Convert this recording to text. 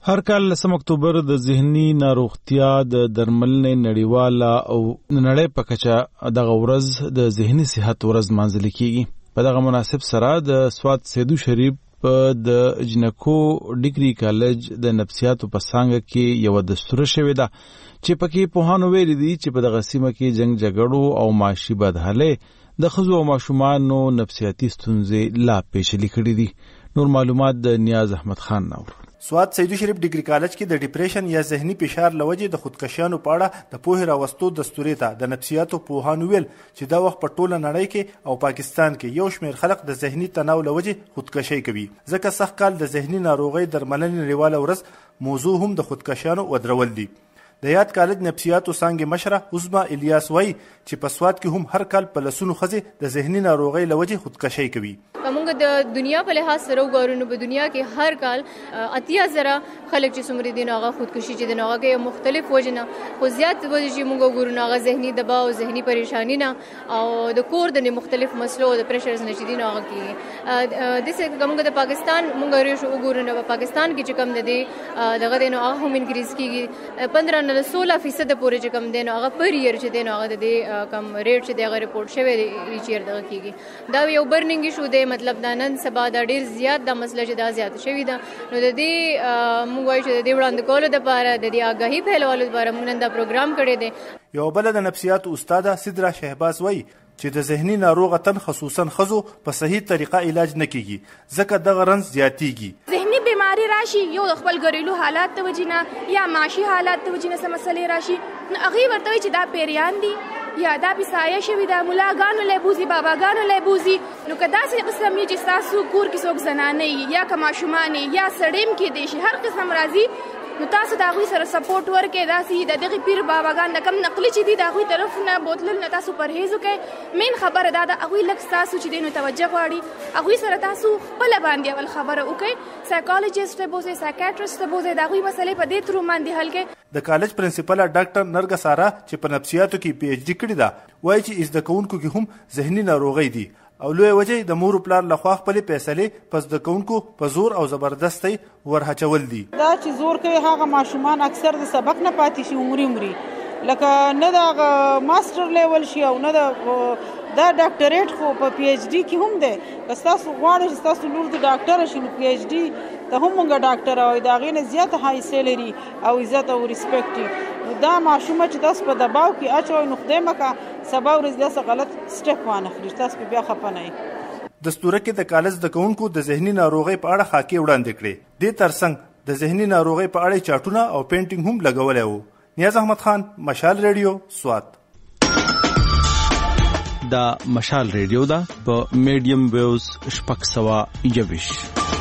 هر کال 10 اکتوبر د ذهني ناروغتیا د درملنې نړیواله او نړۍ په کچه دغه ورځ د ذهني صحت ورځ مانځل کیږي. په دغه مناسب سره د سوات سیدو شریف په د جنکو ډیګري کالج د نفسیاتو په څانګه کې یو دستور شوی ده چې پکې پوهانو ویلي دي چې په دغه سیمه کې جنگ جګړو او معاشي بدحالۍ د ښځو او ماشومانو نفسیاتي ستونزې لا پیچلې کړي دي. نور معلومات د نیاز احمد خان نور. سوات سیدو شریف ډیګري کالج کې د ډیپریشن یا ذهني فشار لوجې د خودکشیانو په اړه د پوهې راوستو دستورې ته د نفسیاتو پوهانو ویل چې دا وخت په ټوله نړۍ کې او پاکستان کې یو شمېر خلک د ذهني تناو لوجې خودکشي کوي. ځکه سږ کال د ذهني ناروغۍ درملنې نړیواله ورځ موضوع هم د خودکشیانو ودرول دي. د یاد کالج نفسیاتو څانګې مشره عظما الیاس وایي چې په سوات کې هم هر کال په لسونو ښځې د ذهني ناروغۍ له وجې خودکشي کوي. موږ د دنیا په لحاظ سره وګورو نو په دنیا کې هر کال 80,000 خلک چې څومره دي هغه خودکشي چې د هغه کې مختلف وجې نه خو زیات وجې چې موږ وګورو هغه ذهني دباو ذهني پریشانی نه او د کور د مختلف مسلو د پریشرز نه چې دي هغه کې د څه موږ د پاکستان موږ وګورو نو په پاکستان کې چې کم د دغه د هغه هم انکریز کیږي 15 نه 16% پورې چې کم دین هغه پر ییر چې دین هغه د کم ریټ چې دغه ریپورت شوی دی چې دغه کیږي دا یو برننګ شو دی مطلب دا نن سبا دا ډیر زیات د مسله چې دا زیات شوی ده نو د دې موږ وایو چې د وړاندې کولو لپاره د دې آگاهی پهلوالو لپاره موږ نن دا پروګرام کړی دی. یو بل د نفسیات استاد سدرا شهباز وایي چې د ذهني ناروغه تن خصوصا ښځو په صحیح طریقه علاج نه کیږي ځکه دغه رنځ زیاتیږي. ذهني بیماری راشي یو د خپل ګریلو حالات ته وجینه یا معاشي حالات ته وجینه سم مسلې راشي نو هغه ورته چې دا پیریان دي یا دا بسایه شوی دا ملاګانو لبوزي باباګانو لبوزي نو کدا څه قسم یې چې تاسو کور کې څوک زنانه یا کما شومان یا سړیم کې دي شي هر قسم راځي نو تاسو دا غوي سره سپورټ ورکې دا سي د دغه پیر باباګان د کم نقلی چې دي دا غوي طرف نه بوتل نه تاسو پرهیز وکړئ. مین خبره دا د غوي لک تاسو چې دینو توجه غواړي غوي سره تاسو خپل باندې ول خبره وکړئ. سایکولوژیست بوزي سایکیاټریست بوزي دا غوي مسلې په دې تر باندې حل کړئ. د کالج پرنسپل ډاکټر نرګس سارا چې په نفسیاتو کې پی ایچ ډي کړی دا وایي چې زده کوونکو کې هم ذهني ناروغي دي او لوی وجه د مور پلار لخوا خپل فیصله پس د کوونکو په زور او زبردستي ورهچول دي. دا چې زور کوي هغه ماشومان اکثر د سبق نه پاتې شي عمري لکه نه د ماستر لیول شي او نه دا ډاکټریټ خو په پی ایچ ډي کې هم ده. که تاسو غواړئ چې تاسو لور د ډاکټر شي نو پی ایچ ډي ته هم موږ ډاکټر او دا غینه زیات هاي سیلري او عزت او ریسپیکټ دا ماشومه چې تاسو په دباو کې اچوي نو خدای مکه سبا ورځ داسې غلط سټپ وانه خري تاسو بیا خپه نه یې. دستوره کې د کالج د کوونکو د ذهني ناروغۍ په اړه خاکې وړاندې کړې. د ترڅنګ د ذهني ناروغۍ په اړه چاټونه او پینټینګ هم لګولای وو. نیاز احمد خان مشال ریډیو سوات. دا مشال ریډیو دا په میډیم ویوز 621